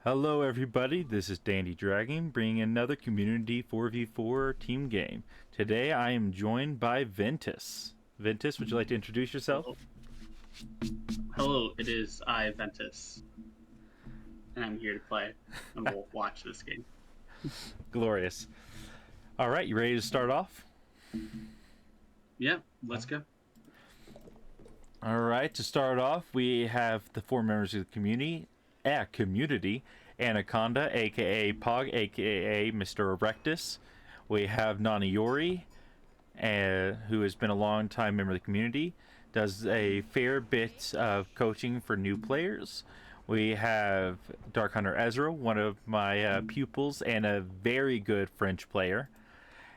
Hello everybody, this is Dandy Dragon bringing another community 4v4 team game. Today I am joined by Ventus. Ventus, would you like to introduce yourself? Hello, it is I, Ventus, and I'm here to play, and we'll watch this game. Glorious. Alright, you ready to start off? Yeah, let's go. Alright, to start off, we have the four members of the community, Anaconda, aka Pog, aka Mr. Erectus. We have Nani, who has been a long time member of the community, does a fair bit of coaching for new players. We have Dark Hunter Ezra, one of my pupils and a very good French player.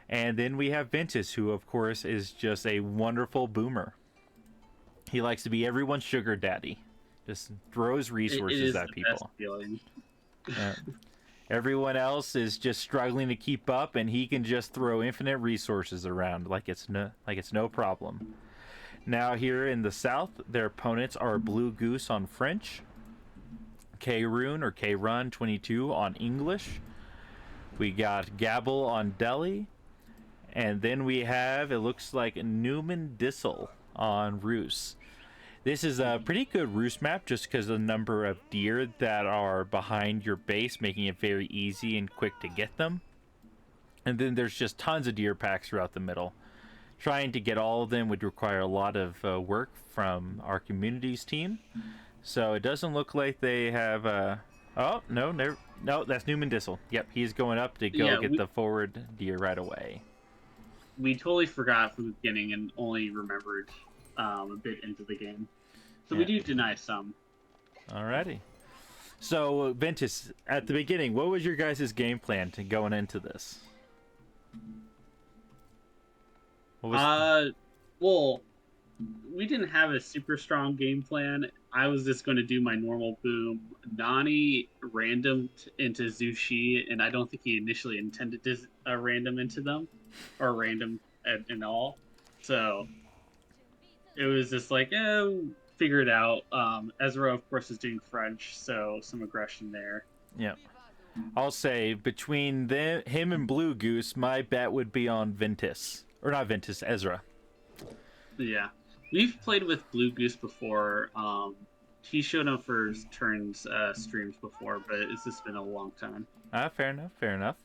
And then we have Ventus, who of course is just a wonderful boomer. He likes to be everyone's sugar daddy. Just throws resources at people. Everyone else is just struggling to keep up, and he can just throw infinite resources around like it's no problem. Now here in the south, their opponents are Blue Goose on French, K-Rune or K-Run 22 on English. We got Gabble on Delhi, and then we have, it looks like, Newman Dissel on Rus. This is a pretty good Rus map just because of the number of deer that are behind your base, making it very easy and quick to get them. And then there's just tons of deer packs throughout the middle. Trying to get all of them would require a lot of work from our communities team. So it doesn't look like they have... Oh, no, that's Newman Dissel. Yep, he's going up to go get the forward deer right away. We totally forgot from the beginning and only remembered a bit into the game. So we do deny some. Alrighty. So, Ventus, at the beginning, what was your guys' game plan to going into this? Well, we didn't have a super strong game plan. I was just going to do my normal boom. Nani randomed into Zushi, and I don't think he initially intended to random into them, or random in all. So it was just like, figure it out. Ezra, of course, is doing French, so some aggression there. Yeah. I'll say, between him and Blue Goose, my bet would be on Ventus. Or not Ventus, Ezra. Yeah. We've played with Blue Goose before. He showed up for turns streams before, but it's just been a long time. Fair enough.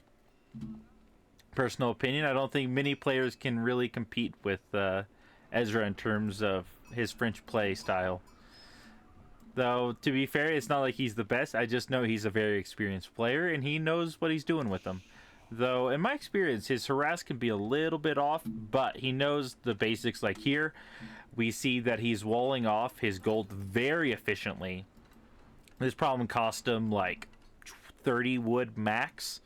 Personal opinion, I don't think many players can really compete with Ezra in terms of his French play style. Though, to be fair, it's not like he's the best. I just know he's a very experienced player, and he knows what he's doing with them. Though, in my experience, his harass can be a little bit off, but he knows the basics. Like here, we see that he's walling off his gold very efficiently. This problem cost him like 30 wood max,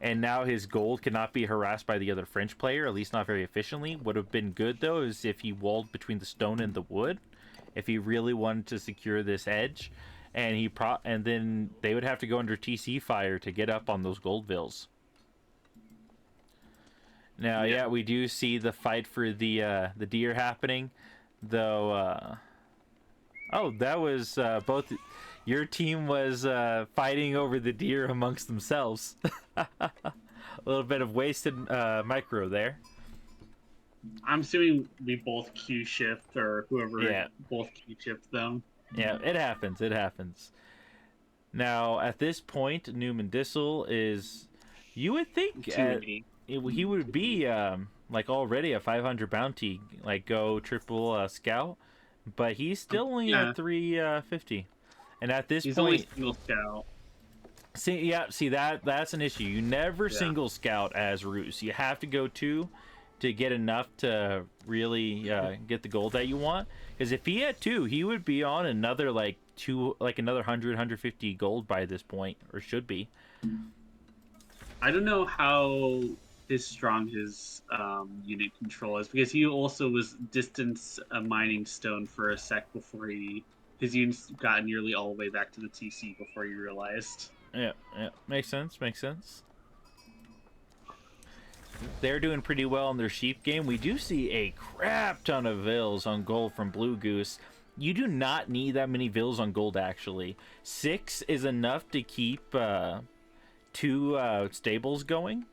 and now his gold cannot be harassed by the other French player, at least not very efficiently. Would have been good, though, is if he walled between the stone and the wood, if he really wanted to secure this edge, and and then they would have to go under TC fire to get up on those gold vills. Now, yeah, we do see the fight for the deer happening, though. Oh, that was both. Your team was fighting over the deer amongst themselves. A little bit of wasted micro there. I'm assuming we both Q shift or whoever both Q shift them. Yeah, it happens. Now, at this point, Newman Dissel is... You would think he would be like already a 500 bounty, like go triple scout, but he's still only at 350. And at this he's point, only single scout. See that's an issue. You never single scout as Rus. You have to go 2 to get enough to really get the gold that you want. Because if he had 2, he would be on another another 100, 150 gold by this point, or should be. I don't know how strong his unit control is, because he also was distance mining stone for a sec before his units got nearly all the way back to the TC before he realized. Yeah, makes sense. They're doing pretty well in their sheep game. We do see a crap ton of vills on gold from Blue Goose. you do not need that many vills on gold, actually. 6 is enough to keep 2 stables going,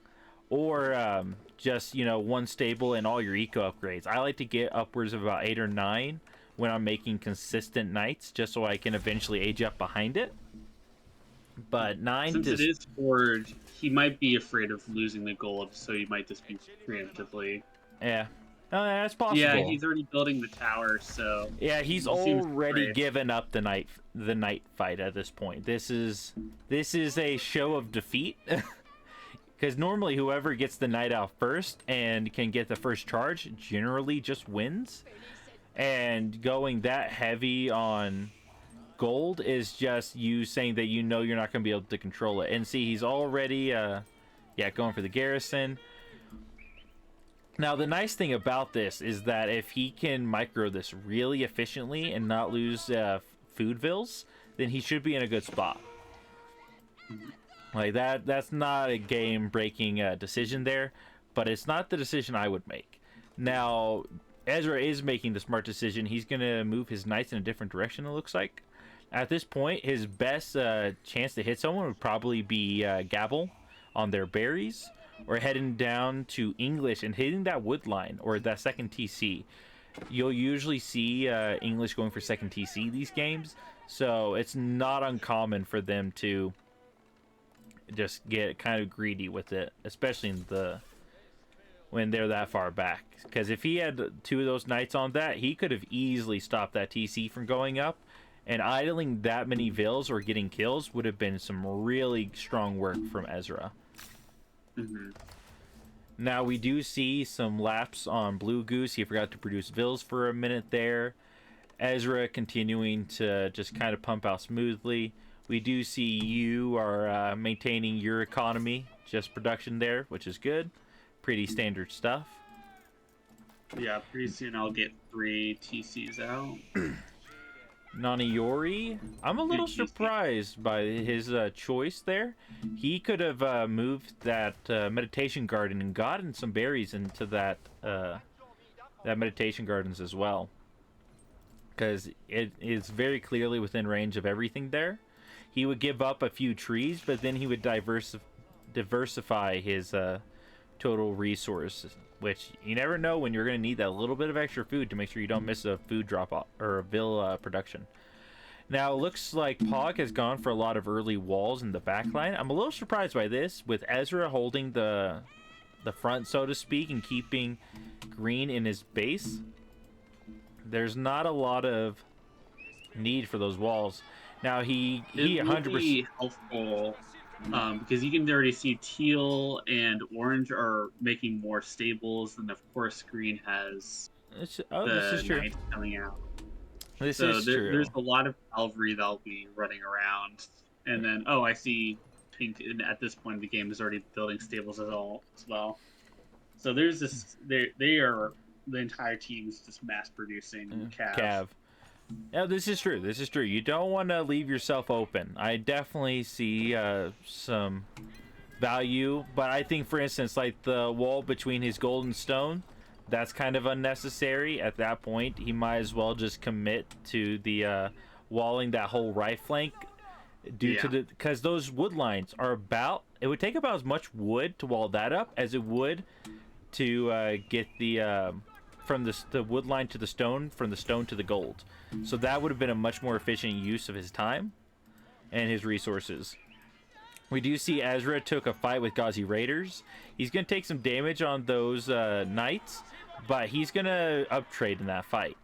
or just, you know, 1 stable and all your eco upgrades. I like to get upwards of about 8 or 9 when I'm making consistent knights, just so I can eventually age up behind it. But 9 since it is forged, he might be afraid of losing the gold, so he might just be preemptively. Yeah. That's possible. Yeah, he's already building the tower, so yeah, he's he seems already afraid. given up the night fight at this point. This is a show of defeat. Because normally whoever gets the knight out first and can get the first charge generally just wins. And going that heavy on gold is just you saying that you know you're not going to be able to control it. And see, he's already going for the garrison. Now, the nice thing about this is that if he can micro this really efficiently and not lose food vills, then he should be in a good spot. Like, that's not a game-breaking decision there, but it's not the decision I would make. Now, Ezra is making the smart decision. He's going to move his knights in a different direction, it looks like. At this point, his best chance to hit someone would probably be Gabble on their berries, or heading down to English and hitting that wood line, or that second TC. You'll usually see English going for second TC these games, so it's not uncommon for them to just get kind of greedy with it, especially when they're that far back. Because if he had 2 of those knights on that, he could have easily stopped that TC from going up, and idling that many vills or getting kills would have been some really strong work from Ezra. Mm-hmm. Now we do see some laps on Blue Goose. He forgot to produce vills for a minute there. Ezra continuing to just kind of pump out smoothly. We do see you are maintaining your economy, just production there, which is good. Pretty standard stuff. Yeah, pretty soon I'll get 3 TCs out. Nani Yori, I'm a little TC. surprised by his choice there. He could have moved that meditation garden and gotten some berries into that meditation gardens as well, because it is very clearly within range of everything there. He would give up a few trees, but then he would diversify his total resources, which you never know when you're going to need that little bit of extra food to make sure you don't miss a food drop off or a vill production. Now, it looks like Pog has gone for a lot of early walls in the back line. I'm a little surprised by this, with Ezra holding the front, so to speak, and keeping green in his base. There's not a lot of need for those walls. Now, he 100%... be helpful, because you can already see teal and orange are making more stables, and of course green has this is true. knights coming out. This is true. There's a lot of cavalry that'll be running around, and then I see pink. And at this point, the game is already building stables as well. So there's this. They are the entire team's just mass producing cav. Yeah, this is true. This is true. You don't want to leave yourself open. I definitely see some value, but I think, for instance, like the wall between his golden stone, that's kind of unnecessary. At that point, he might as well just commit to the walling that whole right flank, because those wood lines are it would take about as much wood to wall that up as it would to get the from the wood line to the stone, from the stone to the gold. So that would have been a much more efficient use of his time and his resources. We do see Ezra took a fight with Ghazi Raiders. He's going to take some damage on those knights, but he's going to uptrade in that fight.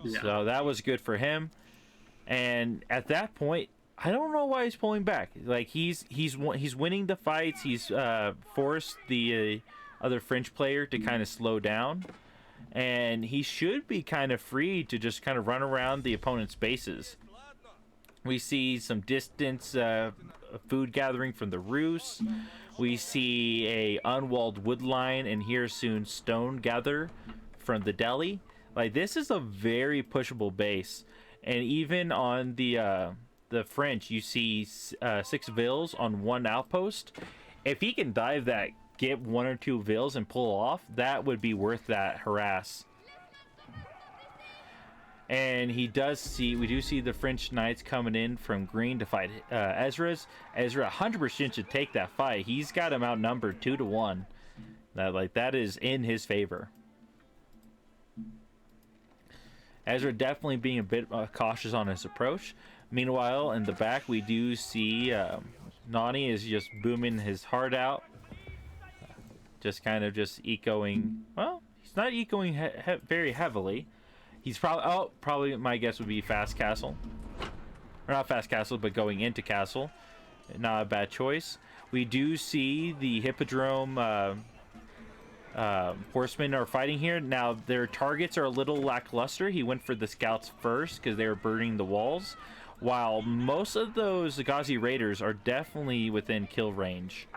Yeah. So that was good for him. And at that point, I don't know why he's pulling back. Like, he's winning the fights. He's forced the other French player to kind of slow down, and he should be kind of free to just kind of run around the opponent's bases. We see some distance food gathering from the Rus. We see a unwalled wood line, and here soon stone gather from the Delhi. Like, this is a very pushable base, and even on the French, you see 6 vills on 1 outpost. If he can dive that, get 1 or 2 vills and pull off, that would be worth that harass. And we do see the French knights coming in from green to fight Ezra's. Ezra 100% should take that fight. He's got him outnumbered 2-1. That is in his favor. Ezra definitely being a bit cautious on his approach. Meanwhile, in the back, we do see Nani is just booming his heart out. Just kind of just ecoing. Well, he's not ecoing very heavily. He's probably my guess would be fast castle. Or not fast castle, but going into castle. Not a bad choice. We do see the Hippodrome horsemen are fighting here. Now, their targets are a little lackluster. He went for the scouts first because they were burning the walls. While most of those Ghazi Raiders are definitely within kill range.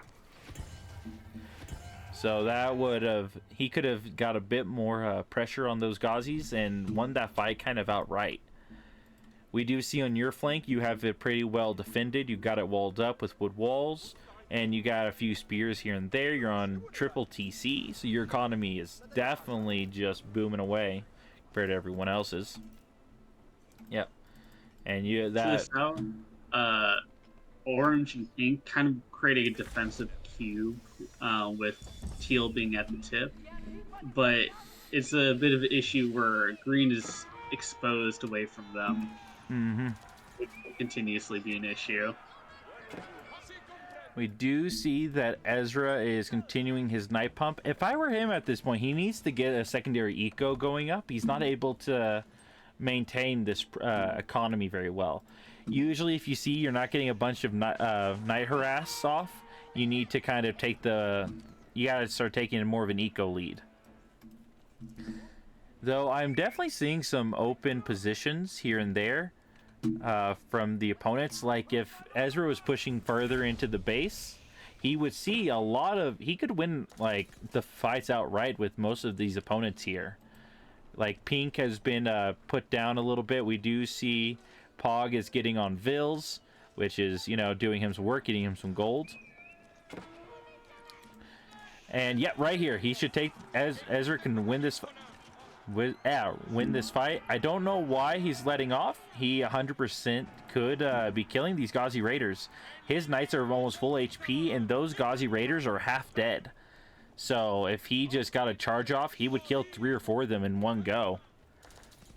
So he could have got a bit more pressure on those Ghazis and won that fight kind of outright. We do see on your flank, you have it pretty well defended. You got it walled up with wood walls, and you got a few spears here and there. You're on triple TC, so your economy is definitely just booming away compared to everyone else's. Yep. And orange and pink kind of create a defensive cube with teal being at the tip, but it's a bit of an issue where green is exposed away from them. It will continuously be an issue. We do see that Ezra is continuing his night pump. If I were him at this point, he needs to get a secondary eco going up. He's not able to maintain this economy very well. Usually, if you see you're not getting a bunch of night harass off, you need to kind of you gotta start taking more of an eco lead. Though I'm definitely seeing some open positions here and there from the opponents. Like if Ezra was pushing further into the base, he would see he could win like the fights outright with most of these opponents here. Like pink has been put down a little bit. We do see Pog is getting on Vils, which is, doing him some work, getting him some gold. And yeah, right here, he should take, Ezra can win this fight. I don't know why he's letting off. He 100% could be killing these Ghazi Raiders. His knights are almost full HP, and those Ghazi Raiders are half dead. So if he just got a charge off, he would kill 3 or 4 of them in one go.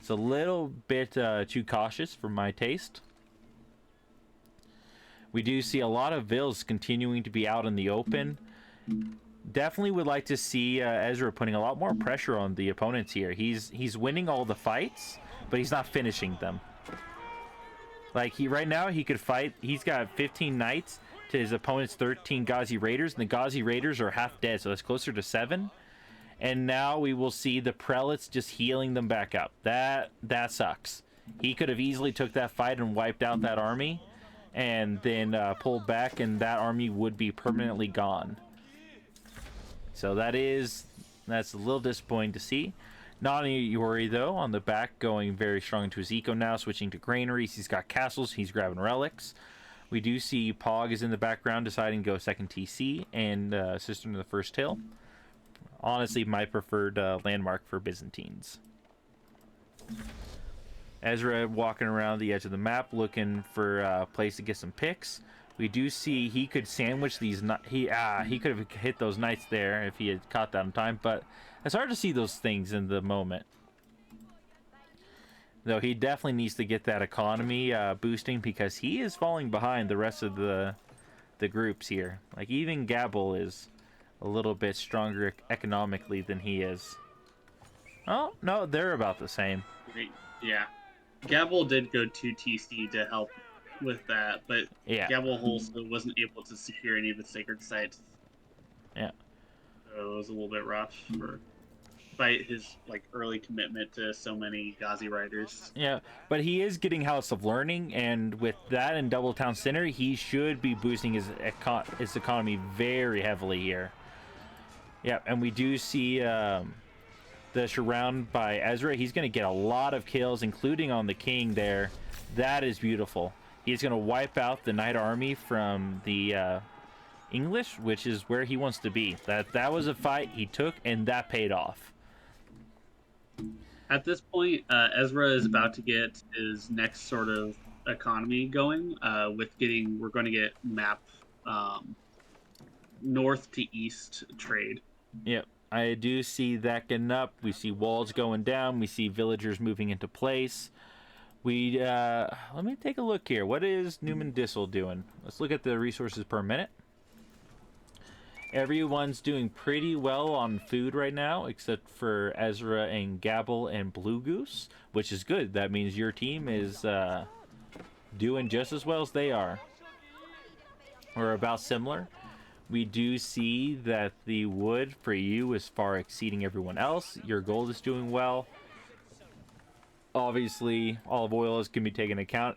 It's a little bit too cautious for my taste. We do see a lot of Vils continuing to be out in the open. Definitely would like to see Ezra putting a lot more pressure on the opponents here. He's winning all the fights, but he's not finishing them. Like right now he could fight. He's got 15 knights to his opponent's 13 Ghazi Raiders, and the Ghazi Raiders are half dead, so that's closer to 7. And now we will see the prelates just healing them back up. That sucks. He could have easily took that fight and wiped out that army, and then pulled back, and that army would be permanently gone. So that's a little disappointing to see. Nani Yori, though, on the back, going very strong into his eco now, switching to granaries. He's got castles. He's grabbing relics. We do see Pog is in the background, deciding to go second TC and Cistern to the first hill. Honestly, my preferred landmark for Byzantines. Ezra walking around the edge of the map, looking for a place to get some picks. We do see he could sandwich these. He could have hit those knights there if he had caught that in time, but it's hard to see those things in the moment. Though he definitely needs to get that economy boosting, because he is falling behind the rest of the groups here. Like even Gabble is a little bit stronger economically than he is. Oh no, they're about the same. Yeah, Gabble did go to TC to help with that, but yeah, Gabble also wasn't able to secure any of the sacred sites. Yeah, so it was a little bit rough despite his early commitment to so many Ghazi riders. Yeah, but he is getting House of Learning, and with that in Double Town Center, he should be boosting his economy very heavily here. Yeah, and we do see the surround by Ezra. He's going to get a lot of kills, including on the king there. That is beautiful. He's going to wipe out the Knight Army from the English, which is where he wants to be. That was a fight he took, and that paid off. At this point, Ezra is about to get his next sort of economy going. We're going to get map um, north to east trade. Yep. I do see that getting up. We see walls going down. We see villagers moving into place. We let me take a look here. What is Newman Dissel doing? Let's look at the resources per minute. Everyone's doing pretty well on food right now, except for Ezra and Gabble and Blue Goose, which is good. That means your team is doing just as well as they are, or about similar. We do see that the wood for you is far exceeding everyone else. Your gold is doing well. Obviously, olive oil is going to be taken into account.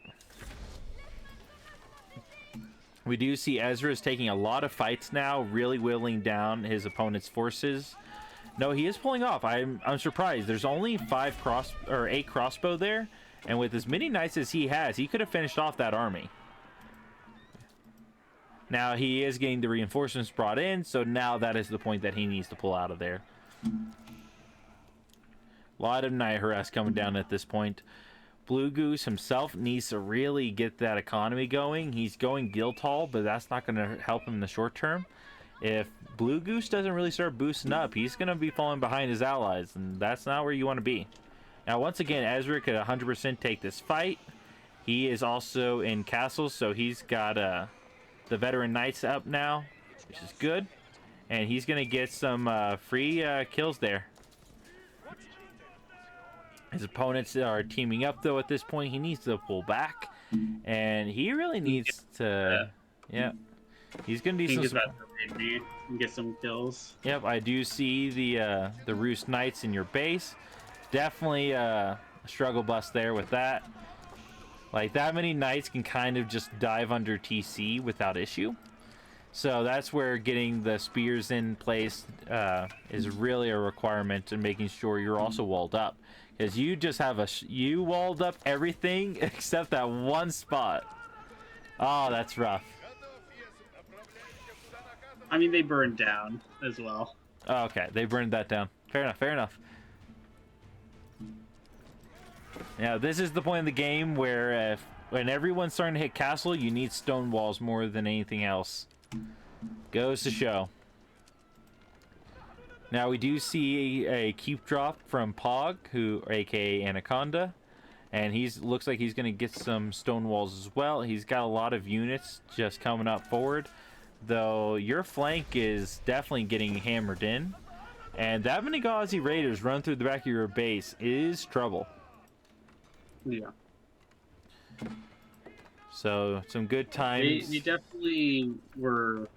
We do see Ezra is taking a lot of fights now, really whittling down his opponent's forces. No, he is pulling off. I'm surprised. There's only 8 crossbow there, and with as many knights as he has, he could have finished off that army. Now he is getting the reinforcements brought in, so now that is the point that he needs to pull out of there. A lot of knight harass coming down at this point. Blue Goose himself needs to really get that economy going. He's going Guildhall, but that's not going to help him in the short term. If Blue Goose doesn't really start boosting up, he's going to be falling behind his allies, and that's not where you want to be. Now, once again, Ezra could 100% take this fight. He is also in castles, so he's got the veteran knights up now, which is good. And he's going to get some free kills there. His opponents are teaming up, though, at this point. He needs to pull back. And he really needs to... Yeah. He's going to do some... And get some kills. Yep, I do see the Roost Knights in your base. Definitely a struggle bus there with that. Like, that many Knights can kind of just dive under TC without issue. So that's where getting the spears in place is really a requirement, and making sure you're also walled up. Because you just have you walled up everything except that one spot. Oh, that's rough. I mean, they burned down as well. Oh, okay, they burned that down. Fair enough, fair enough. Yeah, this is the point of the game where when everyone's starting to hit castle, you need stone walls more than anything else. Goes to show. Now we do see a keep drop from Pog, who, aka Anaconda, and looks like he's going to get some stone walls as well. He's got a lot of units just coming up forward, though your flank is definitely getting hammered in, and that many Ghazi Raiders run through the back of your base is trouble. Yeah. So some good times. They definitely were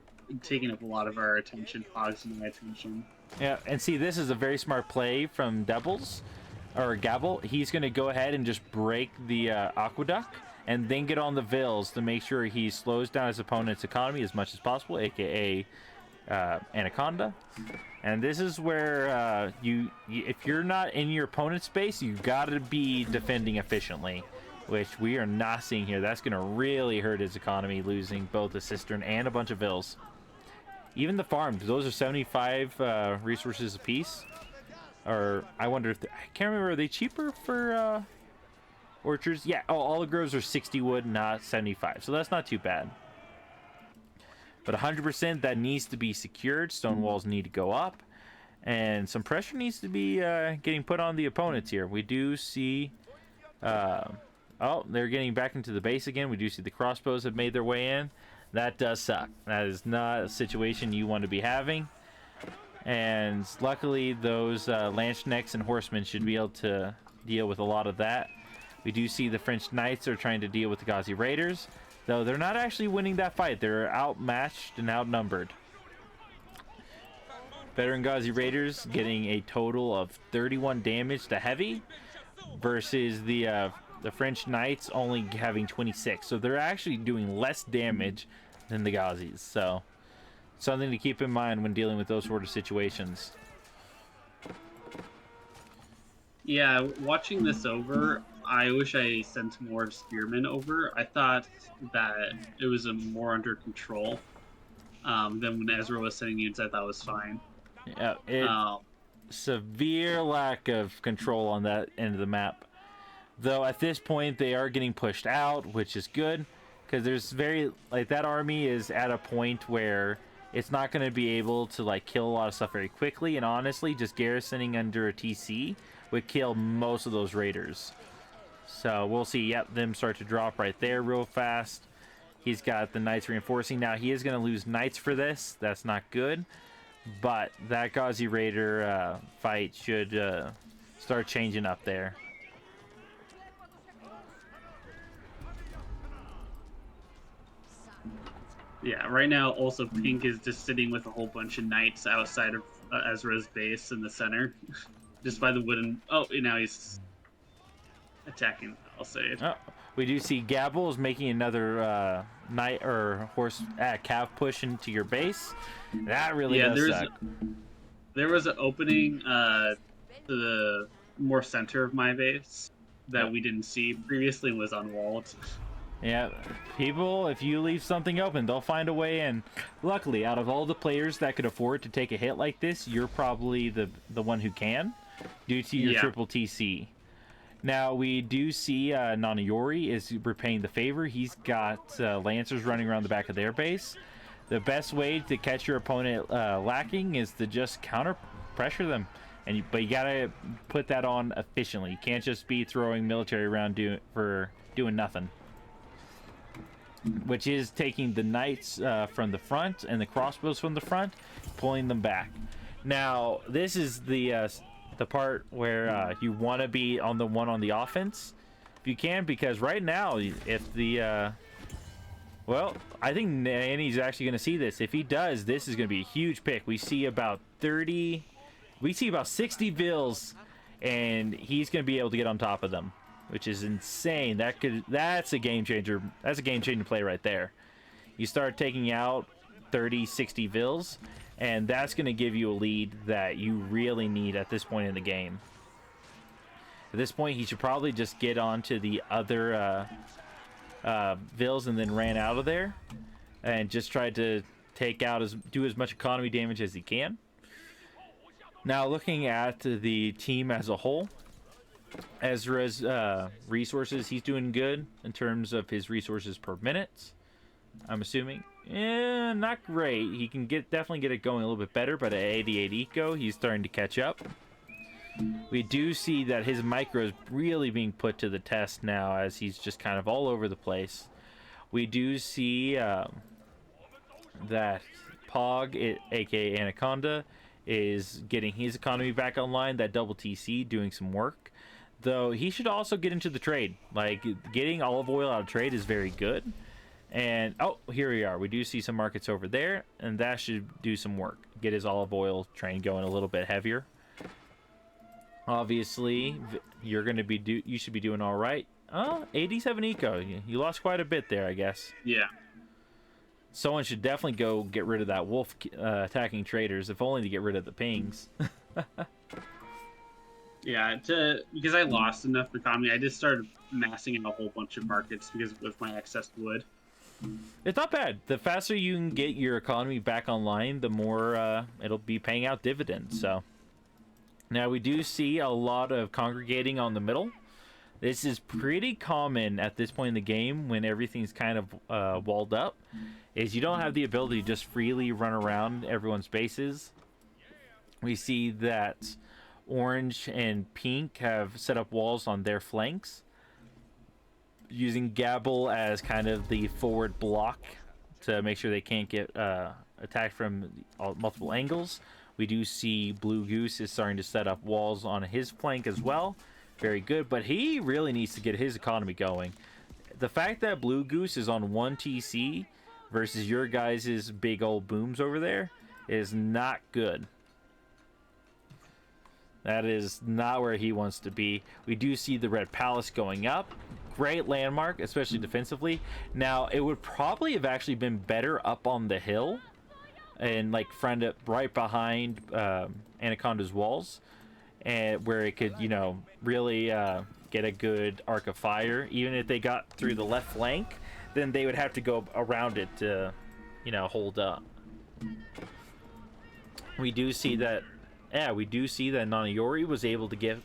taking up a lot of our attention, Pog's my attention. Yeah, and see, this is a very smart play from Devils, or Gabble. He's going to go ahead and just break the aqueduct, and then get on the Vills to make sure he slows down his opponent's economy as much as possible, aka Anaconda. And this is where if you're not in your opponent's space, you got to be defending efficiently, which we are not seeing here. That's going to really hurt his economy, losing both a cistern and a bunch of Vills. Even the farms, those are 75 resources apiece. Or I wonder if I can't remember, are they cheaper for orchards? Yeah, olive groves are 60 wood, not 75, so that's not too bad. But 100% that needs to be secured. Stone walls need to go up, and some pressure needs to be getting put on the opponents here. We do see oh, they're getting back into the base again. We do see the crossbows have made their way in. That does suck. That is not a situation you want to be having. And luckily, those Lanchenecks and Horsemen should be able to deal with a lot of that. We do see the French Knights are trying to deal with the Ghazi Raiders, though they're not actually winning that fight. They're outmatched and outnumbered. Veteran Ghazi Raiders getting a total of 31 damage to heavy, versus the French Knights only having 26. So they're actually doing less damage than the Ghazis. So something to keep in mind when dealing with those sort of situations. Yeah, watching this over, I wish I sent more spearmen over. I thought that it was more under control than when Ezra was sending units. I thought was fine. Yeah, severe lack of control on that end of the map. Though at this point they are getting pushed out, which is good, because there's that army is at a point where it's not going to be able to like kill a lot of stuff very quickly, and honestly just garrisoning under a TC would kill most of those raiders. So we'll see. Yep, them start to drop right there real fast. He's got the knights reinforcing. Now he is going to lose knights for this. That's not good, but that Ghazi raider fight should start changing up there. Yeah, right now also Pink is just sitting with a whole bunch of knights outside of Ezra's base in the center. Just by the wooden... Oh, now he's attacking, I'll say it. Oh, we do see Gabble is making another knight or horse cav push into your base. That really does suck. There was an opening to the more center of my base that we didn't see previously and was unwalled. Yeah, people, if you leave something open, they'll find a way in. Luckily, out of all the players that could afford to take a hit like this, you're probably the one who can, due to your triple TC. Now, we do see Nani is repaying the favor. He's got Lancers running around the back of their base. The best way to catch your opponent lacking is to just counter pressure them. But you gotta put that on efficiently. You can't just be throwing military around doing nothing. Which is taking the knights from the front and the crossbows from the front, pulling them back. Now, this is the part where you want to be on the offense, if you can, because right now, if the well, I think Nani's actually going to see this. If he does, this is going to be a huge pick. We see about 60 vills, and he's going to be able to get on top of them, which is insane. That's a game changer. That's a game changing play right there. You start taking out 60 vills, and that's going to give you a lead that you really need at this point in the game. At this point, he should probably just get onto the other vills and then ran out of there, and just try to do as much economy damage as he can. Now, looking at the team as a whole, Ezra's resources, he's doing good in terms of his resources per minute, I'm assuming. Not great. He can definitely get it going a little bit better, but at 88 eco, he's starting to catch up. We do see that his micro is really being put to the test now, as he's just kind of all over the place. We do see that Pog, aka Anaconda, is getting his economy back online. That double TC doing some work. Though he should also get into the trade. Like, getting olive oil out of trade is very good. And, oh, here we are. We do see some markets over there, and that should do some work. Get his olive oil train going a little bit heavier. Obviously, you should be doing all right. Oh, 87 eco. You lost quite a bit there, I guess. Yeah. Someone should definitely go get rid of that wolf attacking traders, if only to get rid of the pings. Yeah, because I lost enough economy, I just started massing in a whole bunch of markets because with my excess wood. It's not bad. The faster you can get your economy back online, the more it'll be paying out dividends. So now we do see a lot of congregating on the middle. This is pretty common at this point in the game when everything's kind of walled up, is you don't have the ability to just freely run around everyone's bases. We see that Orange and Pink have set up walls on their flanks, using Gabble as kind of the forward block to make sure they can't get attacked from multiple angles. We do see Blue Goose is starting to set up walls on his flank as well. Very good, but he really needs to get his economy going. The fact that Blue Goose is on 1 TC versus your guys' big old booms over there is not good. That is not where he wants to be. We do see the Red Palace going up. Great landmark, especially defensively. Now, it would probably have actually been better up on the hill and like friend it right behind Anaconda's walls, and where it could, really get a good arc of fire. Even if they got through the left flank, then they would have to go around it to, hold up. We do see that yeah, we do see that Nani was able to get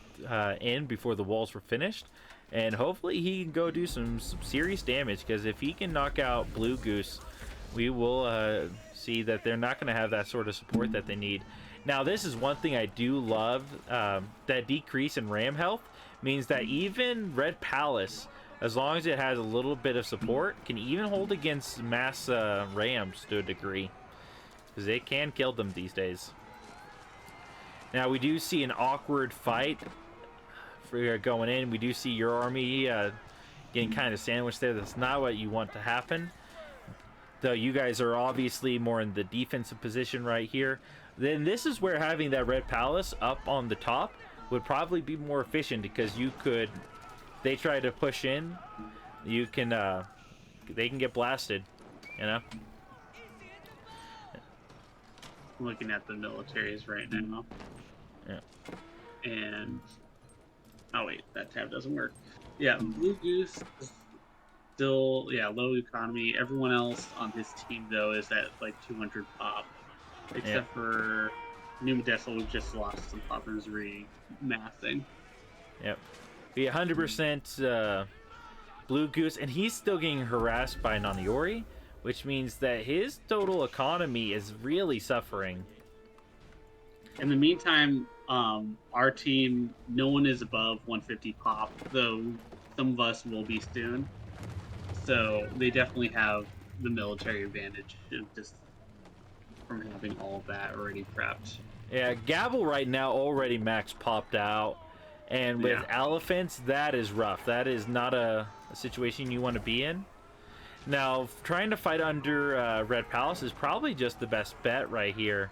in before the walls were finished, and hopefully he can go do some serious damage, because if he can knock out Blue Goose, we will see that they're not going to have that sort of support that they need. Now, this is one thing I do love, that decrease in ram health means that even Red Palace, as long as it has a little bit of support, can even hold against mass rams to a degree, because they can kill them these days. Now, we do see an awkward fight for going in. We do see your army getting kind of sandwiched there. That's not what you want to happen, though. You guys are obviously more in the defensive position right here. Then this is where having that Red Palace up on the top would probably be more efficient, because you could, they try to push in, you can they can get blasted, you know. Looking at the militaries right now. Yeah. And oh wait, that tab doesn't work. Yeah, Blue Goose is still, yeah, low economy. Everyone else on his team though is at like 200 pop, except for New Medesso, who just lost some pop and is remassing. Yep. Be 100% Blue Goose, and he's still getting harassed by Nani, which means that his total economy is really suffering. In the meantime, our team, no one is above 150 pop, though some of us will be soon. So they definitely have the military advantage, just from having all of that already prepped. Yeah, Gabble right now already max popped out, and with elephants, that is rough. That is not a situation you want to be in. Now, trying to fight under Red Palace is probably just the best bet right here.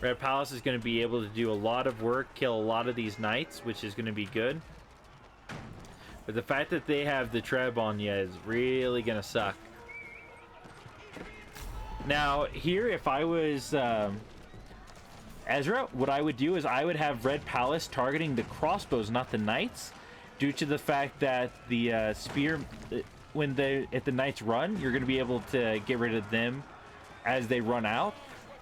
Red Palace is going to be able to do a lot of work, kill a lot of these knights, which is going to be good. But the fact that they have the Treb on you is really going to suck. Now, here, if I was Ezra, what I would do is I would have Red Palace targeting the crossbows, not the knights, due to the fact that the spear, if the knights run, you're going to be able to get rid of them as they run out.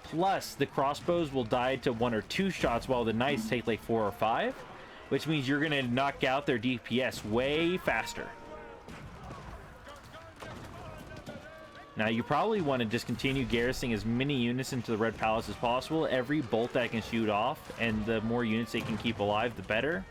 Plus, the crossbows will die to 1 or 2 shots, while the knights take like 4 or 5, which means you're going to knock out their DPS way faster. Now, you probably want to just continue garrisoning as many units into the Red Palace as possible. Every bolt that can shoot off, and the more units they can keep alive, the better.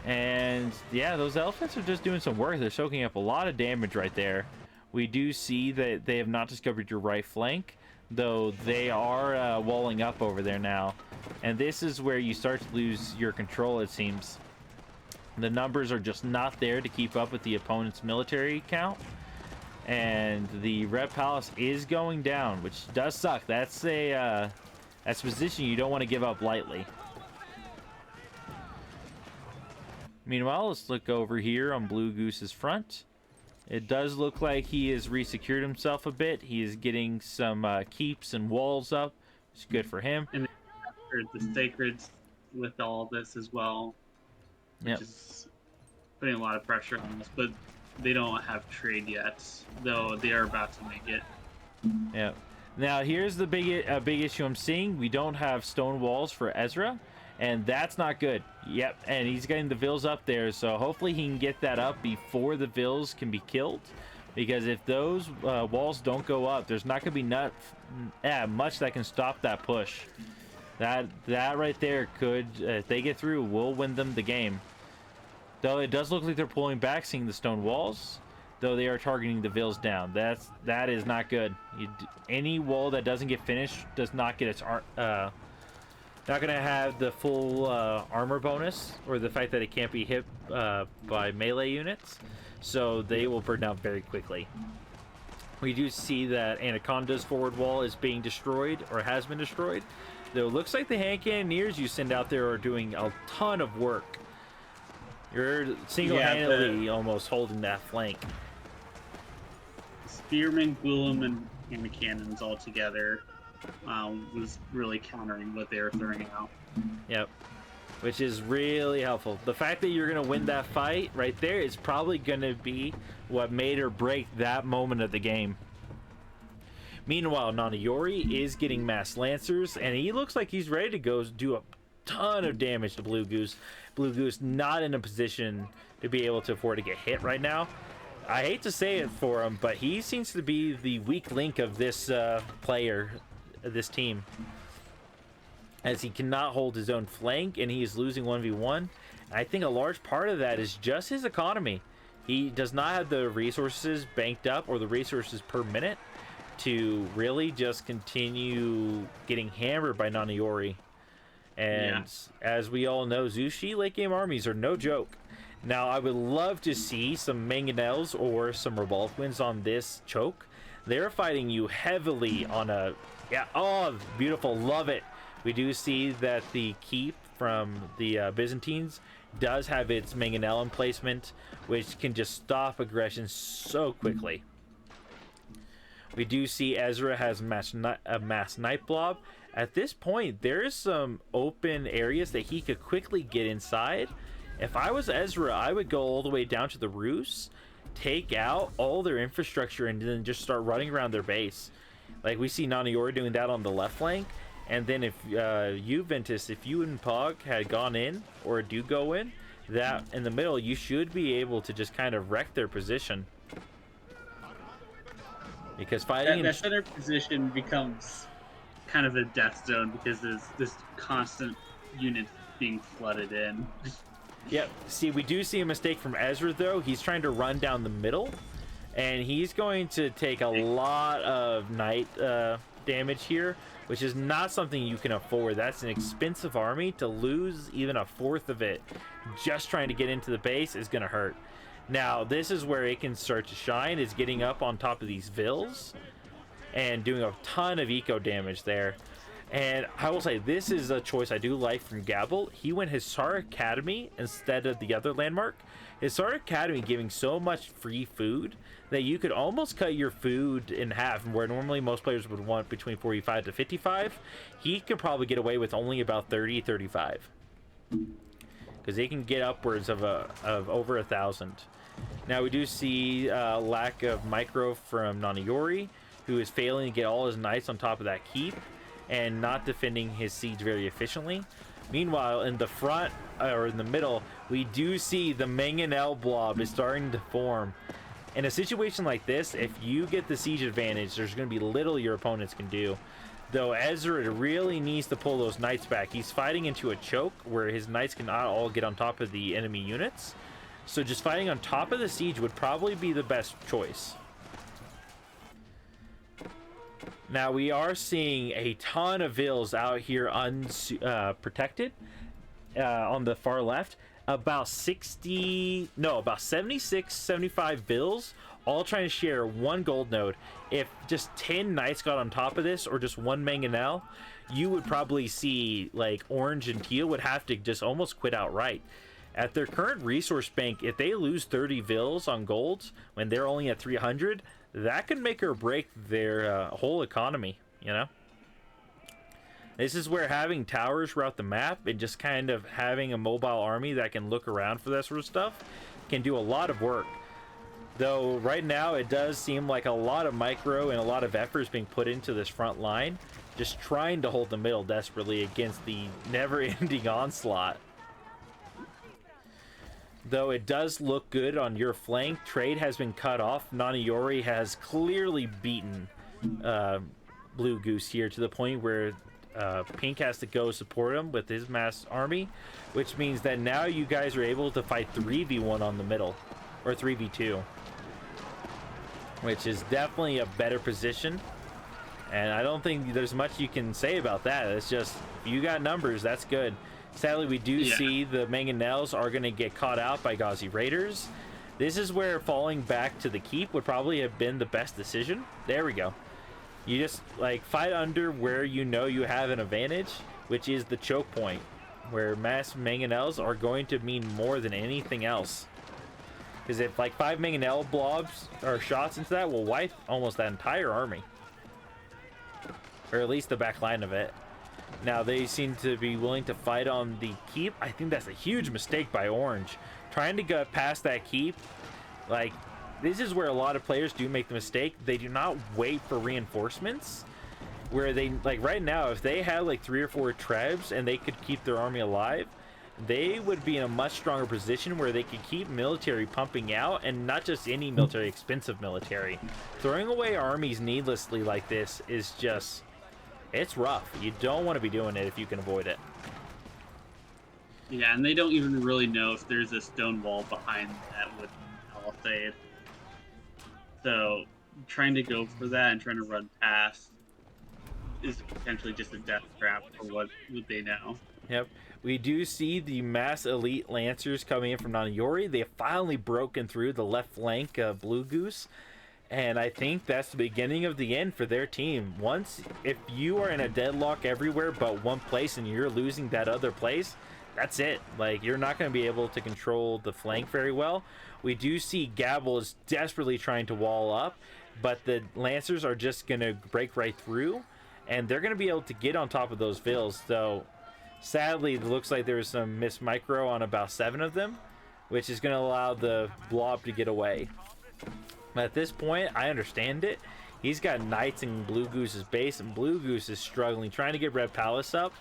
And yeah, those elephants are just doing some work. They're soaking up a lot of damage right there. We do see that they have not discovered your right flank, though they are walling up over there now. And this is where you start to lose your control, it seems. The numbers are just not there to keep up with the opponent's military count. And the Red Palace is going down, which does suck. That's a position you don't want to give up lightly. Meanwhile, let's look over here on Blue Goose's front. It does look like he has resecured himself a bit. He is getting some keeps and walls up, which is good for him. And the sacreds with all this as well, which is putting a lot of pressure on us. But they don't have trade yet, though they are about to make it. Yeah. Now here's the big issue I'm seeing. We don't have stone walls for Ezra, and that's not good. Yep, and he's getting the Vils up there, so hopefully he can get that up before the Vils can be killed. Because if those walls don't go up, there's not going to be much that can stop that push. That right there could, if they get through, we'll win them the game. Though it does look like they're pulling back, seeing the stone walls, though they are targeting the Vils down. That is not good. Any wall that doesn't get finished does not get its not gonna have the full armor bonus, or the fact that it can't be hit by melee units, so they will burn down very quickly. We do see that Anaconda's forward wall is being destroyed, or has been destroyed, though it looks like the hand cannoneers you send out there are doing a ton of work. You're single-handedly almost holding that flank. Spearmen, Gwillem, and the cannons all together was really countering what they were throwing out. Yep. Which is really helpful. The fact that you're going to win that fight right there is probably going to be what made or break that moment of the game. Meanwhile, Naniori is getting mass lancers, and he looks like he's ready to go do a ton of damage to Blue Goose. Blue Goose not in a position to be able to afford to get hit right now. I hate to say it for him, but he seems to be the weak link of this this team, as he cannot hold his own flank and he is losing 1v1. I think a large part of that is just his economy. He does not have the resources banked up or the resources per minute to really just continue getting hammered by Naniori. And as we all know, Zushi late game armies are no joke. Now, I would love to see some mangonels or some revolve wins on this choke. They're fighting you heavily on a... Yeah, oh, beautiful. Love it. We do see that the keep from the Byzantines does have its mangonel emplacement, which can just stop aggression so quickly. We do see Ezra has a mass night blob. At this point, there's some open areas that he could quickly get inside. If I was Ezra, I would go all the way down to the Rus, take out all their infrastructure, and then just start running around their base. Like we see Naniori doing that on the left flank. And then if you, Ventus, if you and Pog had gone in, or do go in, that in the middle, you should be able to just kind of wreck their position. Because fighting... That center position becomes kind of a death zone because there's this constant unit being flooded in. Yep. See, we do see a mistake from Ezra, though. He's trying to run down the middle, and he's going to take a lot of night damage here, which is not something you can afford. That's an expensive army. To lose even a fourth of it just trying to get into the base is going to hurt. Now, this is where it can start to shine, is getting up on top of these vills and doing a ton of eco damage there. And I will say, this is a choice I do like from Gabble. He went Hussar Academy instead of the other landmark. Hussar Academy giving so much free food that you could almost cut your food in half, where normally most players would want between 45 to 55. He could probably get away with only about 30, 35. Because they can get upwards of over 1,000. Now we do see lack of micro from Naniori, who is failing to get all his knights on top of that keep and not defending his siege very efficiently. Meanwhile, in the front, or in the middle, we do see the mangonel blob is starting to form. In a situation like this, if you get the siege advantage, there's going to be little your opponents can do. Though Ezra really needs to pull those knights back. He's fighting into a choke where his knights cannot all get on top of the enemy units. So just fighting on top of the siege would probably be the best choice. Now we are seeing a ton of vills out here unprotected on the far left. About 76, 75 vills, all trying to share one gold node. If just 10 knights got on top of this, or just one mangonel, you would probably see like orange and teal would have to just almost quit outright. At their current resource bank, if they lose 30 vills on golds when they're only at 300, that could make or break their whole economy, you know? This is where having towers throughout the map and just kind of having a mobile army that can look around for that sort of stuff can do a lot of work. Though right now it does seem like a lot of micro and a lot of effort is being put into this front line, just trying to hold the middle desperately against the never-ending onslaught. Though it does look good on your flank, trade has been cut off. Naniori has clearly beaten Blue Goose here to the point where Pink has to go support him with his mass army, which means that now you guys are able to fight 3v1 on the middle, or 3v2, which is definitely a better position. And I don't think there's much you can say about that. It's just, if you got numbers, that's good. Sadly, we do see the mangonels are going to get caught out by Ghazi Raiders. This is where falling back to the keep would probably have been the best decision. There we go. You just like fight under where you know you have an advantage, which is the choke point, where mass mangonels are going to mean more than anything else. Because if like 5 mangonel blobs or shots into that will wipe almost that entire army, or at least the back line of it. Now they seem to be willing to fight on the keep. I think that's a huge mistake by Orange. Trying to get past that keep, like, this is where a lot of players do make the mistake. They do not wait for reinforcements. Where they, like right now, if they had like 3 or 4 trebs and they could keep their army alive, they would be in a much stronger position where they could keep military pumping out, and not just any military, expensive military. Throwing away armies needlessly like this is just, it's rough. You don't want to be doing it if you can avoid it. Yeah, and they don't even really know if there's a stone wall behind that wooden palisade. So trying to go for that and trying to run past is potentially just a death trap for what they know. Yep. We do see the mass elite lancers coming in from Nani. They have finally broken through the left flank of Blue Goose. And I think that's the beginning of the end for their team. If you are in a deadlock everywhere but one place and you're losing that other place, that's it. Like, you're not going to be able to control the flank very well. We do see Gabble is desperately trying to wall up, but the lancers are just going to break right through. And they're going to be able to get on top of those vills, though sadly it looks like there's some missed micro on about 7 of them, which is going to allow the blob to get away. But at this point, I understand it. He's got knights in Blue Goose's base, and Blue Goose is struggling, trying to get Red Palace up.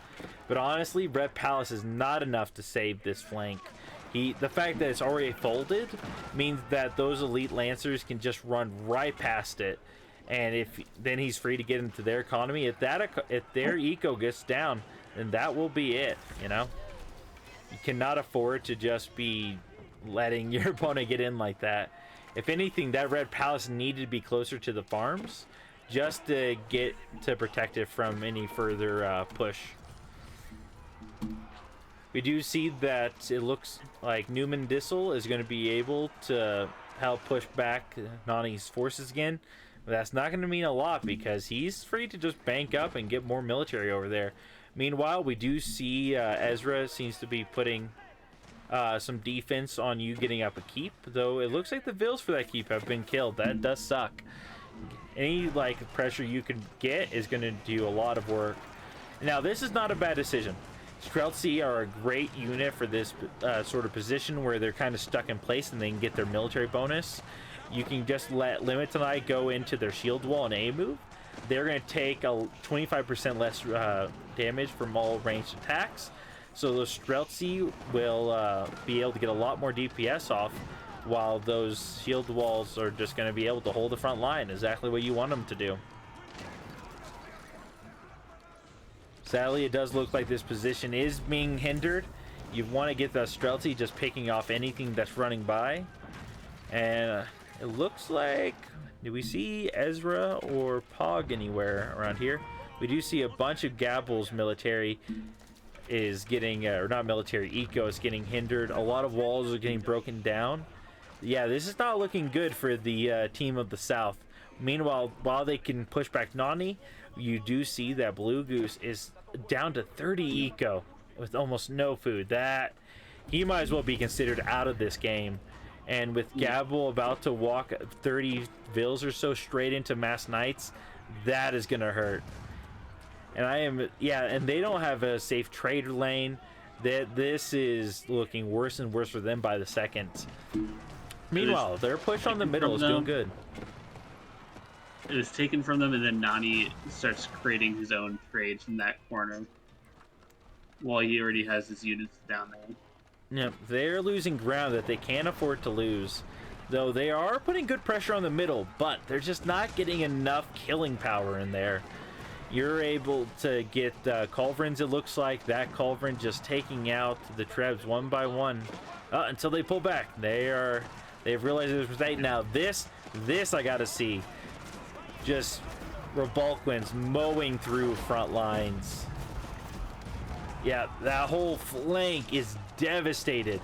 But honestly, Red Palace is not enough to save this flank. The fact that it's already folded means that those elite lancers can just run right past it. And then he's free to get into their economy. If their eco gets down, then that will be it, you know? You cannot afford to just be letting your opponent get in like that. If anything, that Red Palace needed to be closer to the farms just to get to protect it from any further push. We do see that it looks like Newman Dissel is going to be able to help push back Nani's forces again. But that's not going to mean a lot because he's free to just bank up and get more military over there. Meanwhile, we do see Ezra seems to be putting some defense on you getting up a keep, though it looks like the vills for that keep have been killed. That does suck. Any like pressure you can get is going to do a lot of work. Now, this is not a bad decision. Streltsy are a great unit for this sort of position where they're kind of stuck in place and they can get their military bonus. You can just let Limit Tonight go into their shield wall and A move. They're going to take a 25% less damage from all ranged attacks. So those Streltsy will be able to get a lot more DPS off, while those shield walls are just going to be able to hold the front line, exactly what you want them to do. Sadly, it does look like this position is being hindered. You want to get the Streltsy just picking off anything that's running by. And it looks like, do we see Ezra or Pog anywhere around here? We do see a bunch of Gabble's military is getting, or not military, eco is getting hindered. A lot of walls are getting broken down. Yeah, this is not looking good for the team of the South. Meanwhile, while they can push back Nani, you do see that Blue Goose is down to 30 eco with almost no food. That he might as well be considered out of this game. And with Gabble about to walk 30 vills or so straight into Mass Knights, that is gonna hurt. And and they don't have a safe trade lane. This is looking worse and worse for them by the second. Meanwhile, their push on the middle is doing good. It was taken from them, and then Nani starts creating his own trade from that corner, while he already has his units down there. Yep, they're losing ground that they can't afford to lose. Though they are putting good pressure on the middle, but they're just not getting enough killing power in there. You're able to get Culverins, it looks like. That Culverin just taking out the Trebs one by one until they pull back. They've realized there's a mistake. Now this I gotta see. Just Revolquins mowing through front lines. Yeah, that whole flank is devastated.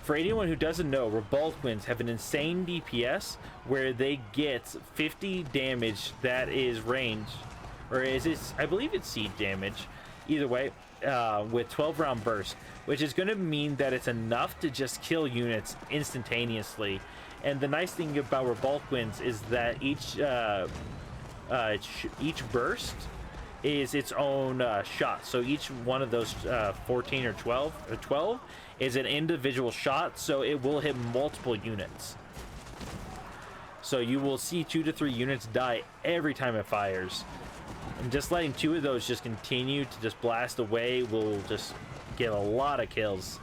For anyone who doesn't know, Revolquins have an insane DPS where they get 50 damage that is range. Or is it, I believe it's seed damage. Either way, with 12 round burst, which is going to mean that it's enough to just kill units instantaneously. And the nice thing about Revolquins is that each burst is its own shot. So each one of those 14 or 12 is an individual shot, so it will hit multiple units. So you will see 2 to 3 units die every time it fires. And just letting 2 of those just continue to just blast away will just get a lot of kills.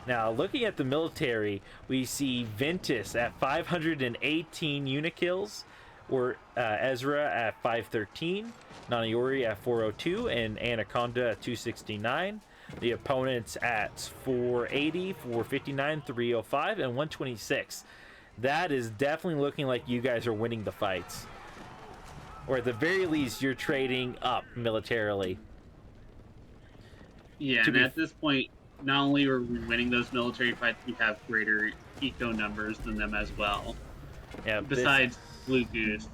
Now, looking at the military, we see Ventus at 518 unit kills, or Ezra at 513, Nani at 402, and Anaconda at 269. The opponents at 480, 459, 305, and 126. That is definitely looking like you guys are winning the fights. Or at the very least, you're trading up militarily. Yeah, and at this point, not only are we winning those military fights, we have greater eco numbers than them as well. Yeah. Besides Blue Goose,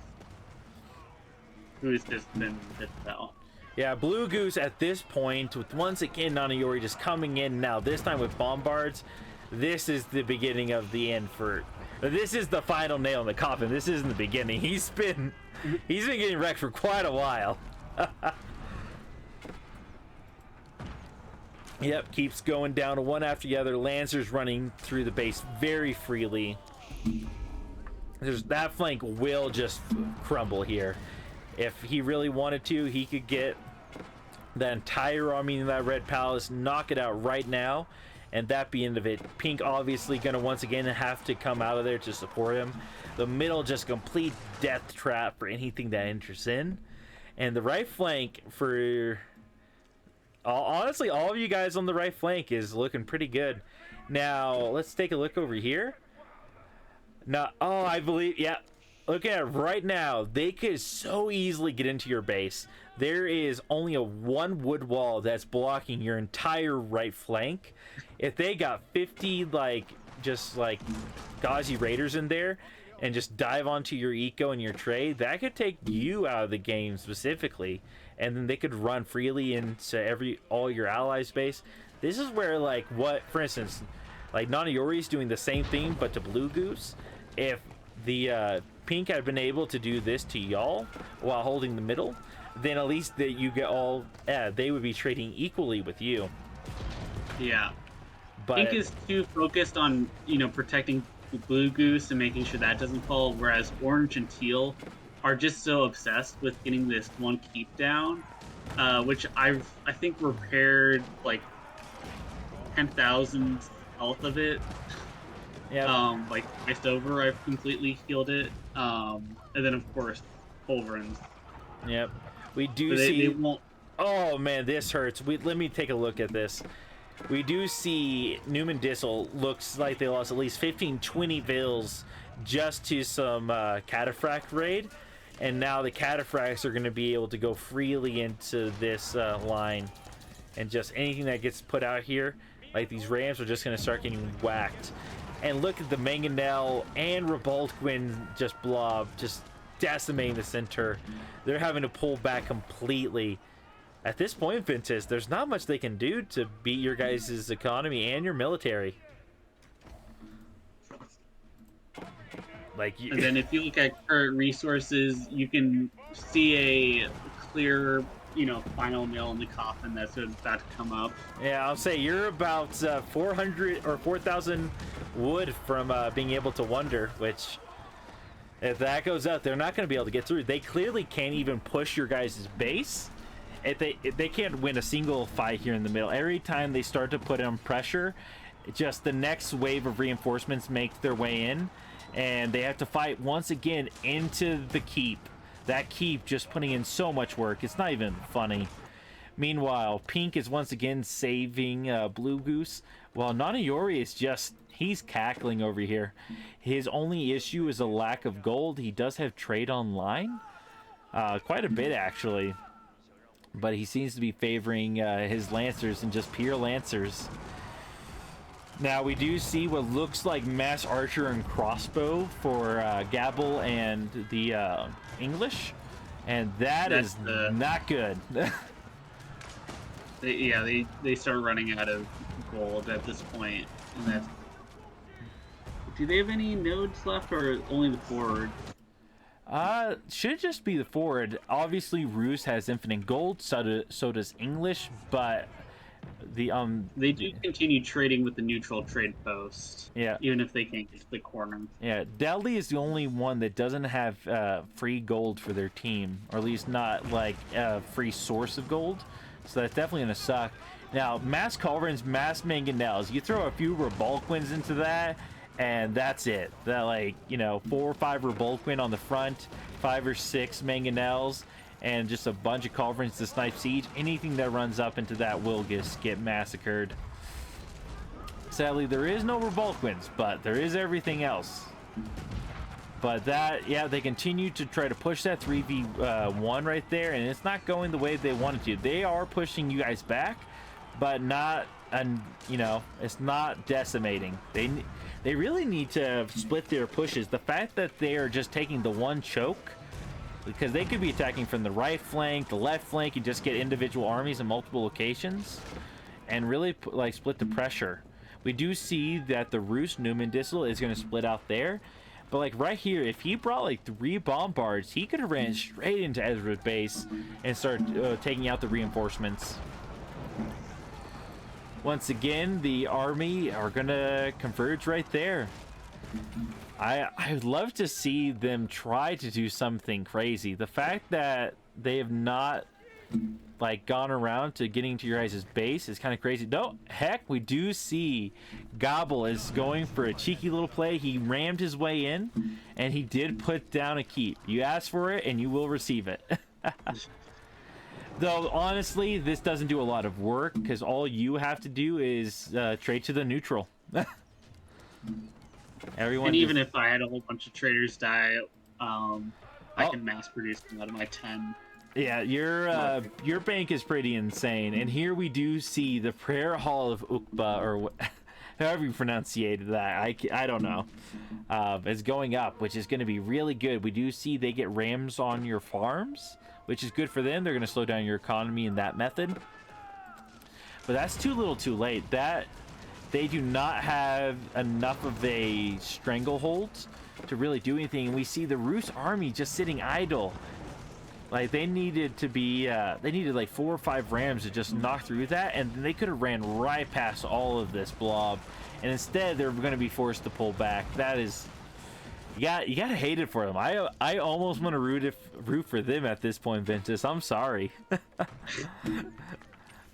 who has just been dispelled. Yeah, Blue Goose at this point, with once again Nani just coming in now, this time with bombards, this is the beginning of the end for... This is the final nail in the coffin. This isn't the beginning. He's been getting wrecked for quite a while. Yep, keeps going down one after the other. Lancers running through the base very freely. That flank will just crumble here. If he really wanted to, he could get the entire army in that Red Palace, knock it out right now, and that be end of it. Pink obviously going to once again have to come out of there to support him. The middle just complete death trap for anything that enters in. And the right flank for... honestly, all of you guys on the right flank is looking pretty good. Now, let's take a look over here. Now, oh, I believe... Yeah. Look at it right now. They could so easily get into your base. There is only a 1 wood wall that's blocking your entire right flank. If they got 50 just Ghazi Raiders in there and just dive onto your eco and your trade, that could take you out of the game specifically, and then they could run freely into all your allies' base. This is where for instance, Nani is doing the same thing but to Blue Goose. If the Pink had been able to do this to y'all while holding the middle, then at least that you get they would be trading equally with you. Yeah, but Pink is too focused on protecting the Blue Goose and making sure that doesn't fall, whereas Orange and Teal are just so obsessed with getting this one keep down, which I think repaired 10,000 health of it. Yeah. Twice over, I've completely healed it. And then of course, Culverins. Yep. We do see. They won't... Oh man, this hurts. Let me take a look at this. We do see Newman Dissel looks like they lost at least 15-20 vills just to some cataphract raid, and now the cataphracts are going to be able to go freely into this line, and just anything that gets put out here, like these rams, are just going to start getting whacked. And look at the Mangonel and Revoltquin just blob, just decimating the center. They're having to pull back completely. At this point, Ventus, there's not much they can do to beat your guys' economy and your military. And then if you look at current resources, you can see a clear, final nail in the coffin that's about to come up. Yeah, I'll say you're about 400 or 4,000 wood from being able to wonder, which if that goes up, they're not going to be able to get through. They clearly can't even push your guys' base. If they can't win a single fight here in the middle. Every time they start to put on pressure, just the next wave of reinforcements make their way in, and they have to fight once again into the keep. That keep just putting in so much work. It's not even funny. Meanwhile, Pink is once again saving Blue Goose, while Nanayori is just... He's cackling over here. His only issue is a lack of gold. He does have trade online. Quite a bit, actually. But he seems to be favoring his Lancers and just pure Lancers. Now, we do see what looks like mass archer and crossbow for Gabble and the English. And that's not good. They start running out of gold at this point. And that's... Do they have any nodes left, or only the forward? Should just be the forward. Obviously, Ruse has infinite gold, so does English, but They do continue trading with the neutral trade post. Yeah. Even if they can't get to the corner. Yeah, Delhi is the only one that doesn't have free gold for their team, or at least not like a free source of gold. So that's definitely gonna suck. Now, mass culverins, mass mangonels. You throw a few Revolquins into that, and that's it. That, like, you know, 4 or 5 Revolquin on the front, 5 or 6 mangonels, and just a bunch of culverins to snipe siege. Anything that runs up into that will just get massacred. Sadly, there is no Revolquins, but there is everything else. But that, yeah, they continue to try to push that 3v1 right there, and it's not going the way they wanted to. They are pushing you guys back, but not, and you know, it's not decimating. They really need to split their pushes. The fact that they are just taking the one choke, because they could be attacking from the right flank, the left flank, and just get individual armies in multiple locations, and really like split the pressure. We do see that the Roost Newman Distel is going to split out there. But like right here, if he brought like 3 bombards, he could have ran straight into Ezra's base and started taking out the reinforcements. Once again, the army are going to converge right there. I'd love to see them try to do something crazy. The fact that they have not like gone around to getting to your guys' base is kind of crazy. No, heck, we do see Gobble is going for a cheeky little play. He rammed his way in, and he did put down a keep. You ask for it, and you will receive it. Though, honestly, this doesn't do a lot of work, because all you have to do is trade to the neutral. Everyone. And even if I had a whole bunch of traders die, I can mass produce them out of my 10. Yeah, your bank is pretty insane. And here we do see the prayer hall of Ukba, or however you pronunciated that. I don't know. Is going up, which is going to be really good. We do see they get rams on your farms, which is good for them. They're going to slow down your economy in that method. But that's too little too late. That they do not have enough of a stranglehold to really do anything. And we see the Rus army just sitting idle. Like, they needed to be, they needed like 4 or 5 rams to just knock through that, and they could have ran right past all of this blob. And instead, they're going to be forced to pull back. That is, you gotta hate it for them. I almost want to root for them at this point, Ventus. I'm sorry.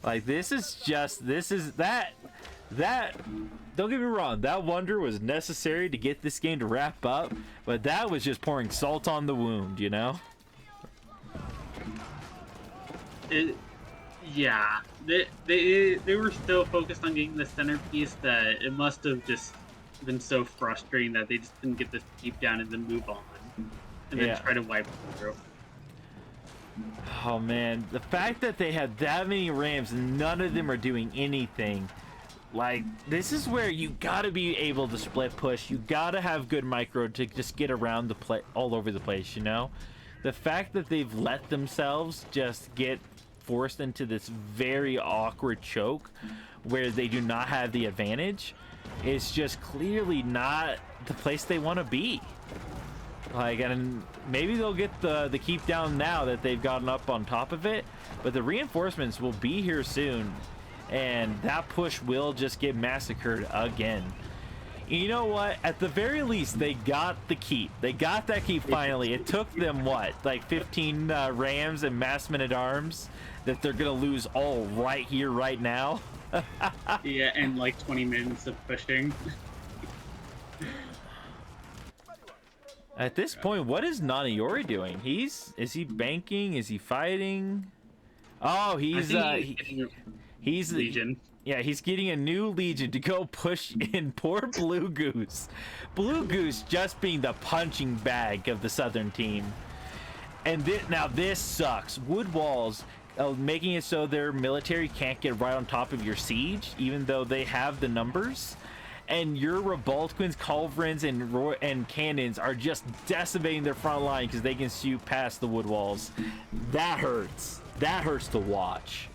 Like, that. Don't get me wrong, that wonder was necessary to get this game to wrap up, but that was just pouring salt on the wound, you know? Yeah, they were so focused on getting the centerpiece that it must have just been so frustrating that they just didn't get this deep down and then move on, and then try to wipe them through. Oh man, the fact that they had that many rams and none of them are doing anything. Like, this is where you gotta be able to split push. You gotta have good micro to just get around the play all over the place, you know? The fact that they've let themselves just get forced into this very awkward choke where they do not have the advantage is just clearly not the place they want to be. Like, and maybe they'll get the keep down now that they've gotten up on top of it, but the reinforcements will be here soon, and that push will just get massacred again. You know what? At the very least, they got the keep. They got that keep finally. It took them, what, like 15 rams and mass men-at-arms that they're going to lose all right here, right now? Yeah, and like 20 minutes of pushing. At this point, what is Nani doing? Is he banking? Is he fighting? Oh, he's Legion. Yeah, he's getting a new Legion to go push in poor Blue Goose. Blue Goose just being the punching bag of the Southern team. And now this sucks. Wood walls, making it so their military can't get right on top of your siege, even though they have the numbers. And your Revolquins, Culverins, and Cannons are just decimating their front line because they can shoot past the wood walls. That hurts. That hurts to watch.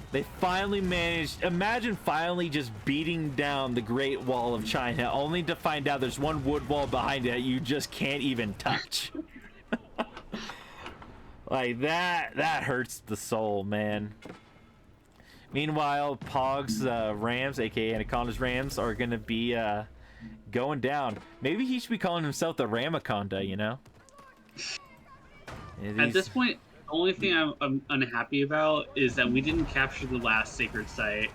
They finally managed, imagine finally just beating down the Great Wall of China, only to find out there's one wood wall behind it you just can't even touch. Like, that hurts the soul, man. Meanwhile, Pog's Rams, aka Anaconda's Rams, are gonna be going down. Maybe he should be calling himself the Ramaconda, you know? Yeah, At this point, the only thing I'm unhappy about is that we didn't capture the last sacred site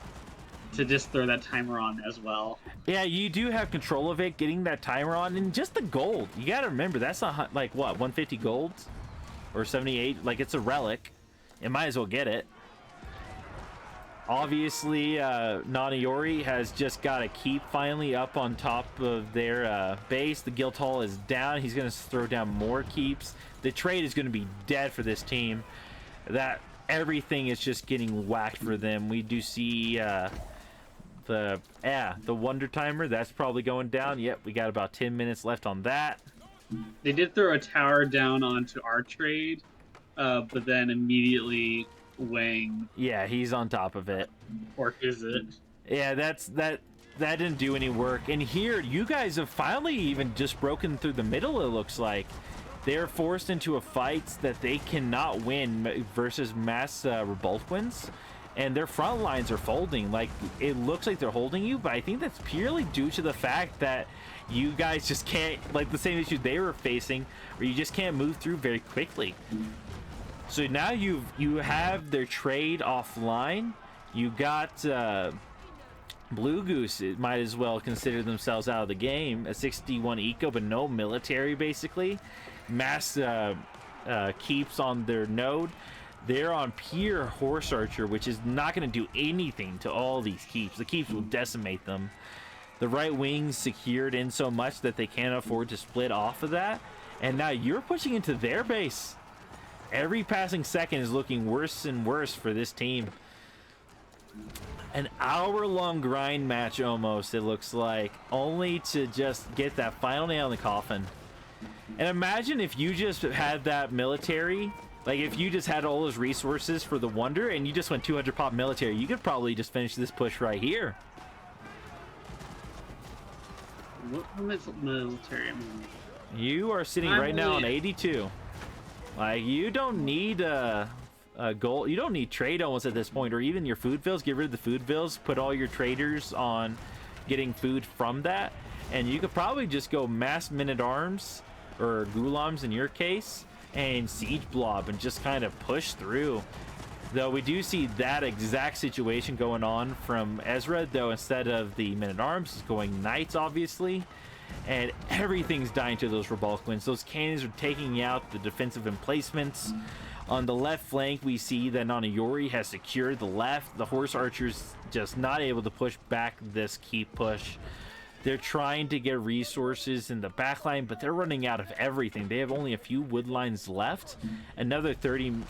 to just throw that timer on as well. Yeah, you do have control of it, getting that timer on, and just the gold. You gotta remember, that's not, like, what, 150 gold? Or 78? Like, it's a relic. You might as well get it. Obviously, Nani has just got to keep finally up on top of their base. The guild hall is down. He's going to throw down more keeps. The trade is going to be dead for this team. That everything is just getting whacked for them. We do see the wonder timer. That's probably going down. Yep, we got about 10 minutes left on that. They did throw a tower down onto our trade, but then immediately Wang. Yeah, he's on top of it. Or is it? Yeah, that didn't do any work. And here, you guys have finally even just broken through the middle, it looks like. They're forced into a fight that they cannot win versus mass Revolquins. And their front lines are folding. Like, it looks like they're holding you, but I think that's purely due to the fact that you guys just can't, like the same issue they were facing, where you just can't move through very quickly. So now you have their trade offline. You got Blue Goose. It might as well consider themselves out of the game. A 61 eco, but no military, basically. Mass keeps on their node. They're on pure Horse Archer, which is not going to do anything to all these keeps. The keeps will decimate them. The right wing's secured in so much that they can't afford to split off of that. And now you're pushing into their base. Every passing second is looking worse and worse for this team. An hour-long grind match almost, it looks like, only to just get that final nail in the coffin. And imagine if you just had that military, like if you just had all those resources for the Wonder and you just went 200 pop military, you could probably just finish this push right here. What military? I mean, you are sitting right now on 82. Like, you don't need a goal. You don't need trade almost at this point, or even your food bills. Get rid of the food bills. Put all your traders on getting food from that, and you could probably just go mass men-at-arms or gulams in your case, and siege blob, and just kind of push through. Though we do see that exact situation going on from Ezra, though instead of the men-at-arms, it's going knights, obviously. And everything's dying to those Revolquins. Those cannons are taking out the defensive emplacements. On the left flank, we see that Nani has secured the left. The Horse Archers just not able to push back this key push. They're trying to get resources in the backline, but they're running out of everything. They have only a few wood lines left. Another 15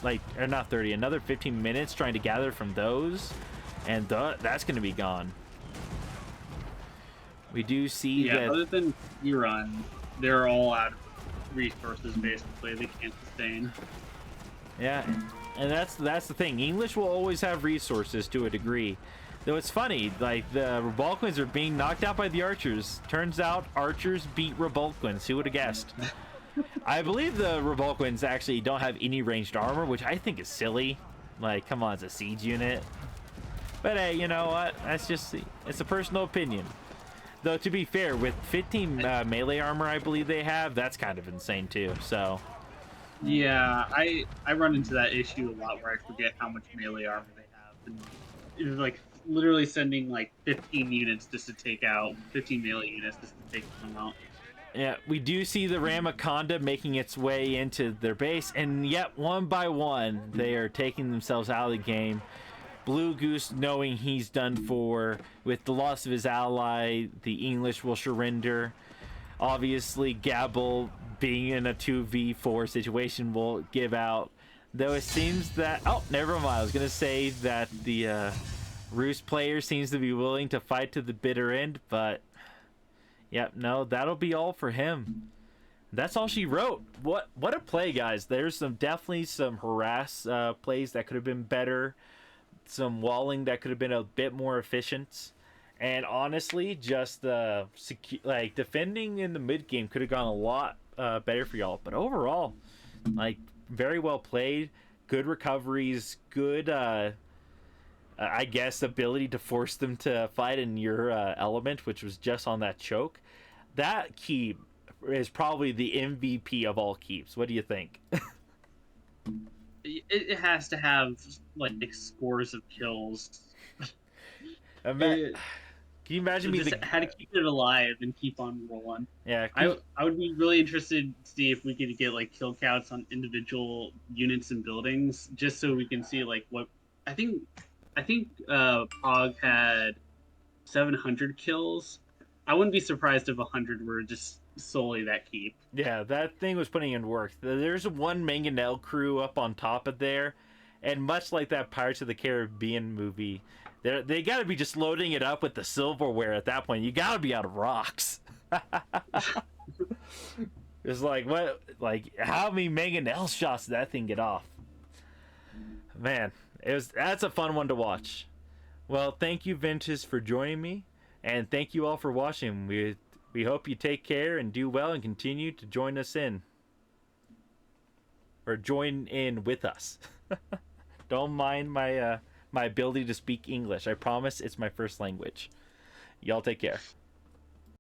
minutes trying to gather from those, and that's going to be gone. We do see that. Other than Iran, they're all out of resources. Basically, they can't sustain. Yeah, and that's the thing. English will always have resources to a degree. Though it's funny, like the Revolquins are being knocked out by the Archers. Turns out Archers beat Revolquins. Who would have guessed? I believe the Revolquins actually don't have any ranged armor, which I think is silly. Like, come on, it's a siege unit. But hey, you know what? That's just, it's a personal opinion. Though, to be fair, with 15 melee armor I believe they have, that's kind of insane too, so. Yeah, I run into that issue a lot where I forget how much melee armor they have. And it's like literally sending like 15 units just to take out, 15 melee units just to take them out. Yeah, we do see the Ramaconda making its way into their base, and yet one by one, they are taking themselves out of the game. Blue Goose, knowing he's done for with the loss of his ally, the English will surrender. Obviously, Gabble, being in a 2v4 situation, will give out. Though it seems that... Oh, never mind. I was going to say that the Roost player seems to be willing to fight to the bitter end, but... Yep, no, that'll be all for him. That's all she wrote. What a play, guys. There's definitely some harass plays that could have been better. Some walling that could have been a bit more efficient, and honestly, just defending in the mid game could have gone a lot better for y'all. But overall, like, very well played, good recoveries, good I guess, ability to force them to fight in your element, which was just on that choke. That keep is probably the MVP of all keeps. What do you think? It has to have like scores of kills. Can you imagine me? Just how to keep it alive and keep on rolling. Yeah, I would be really interested to see if we could get like kill counts on individual units and buildings, just so we can see like what I think. Pog had 700 kills. I wouldn't be surprised if 100 were just solely that keep. Yeah, that thing was putting in work. There's one Mangonel crew up on top of there, and much like that Pirates of the Caribbean movie, they got to be just loading it up with the silverware at that point. You got to be out of rocks. It's like, what? Like, how many Mangonel shots did that thing get off? Man, that's a fun one to watch. Well, thank you, Ventus, for joining me, and thank you all for watching. We hope you take care and do well and continue to join us in. Or join in with us. Don't mind my ability to speak English. I promise it's my first language. Y'all take care.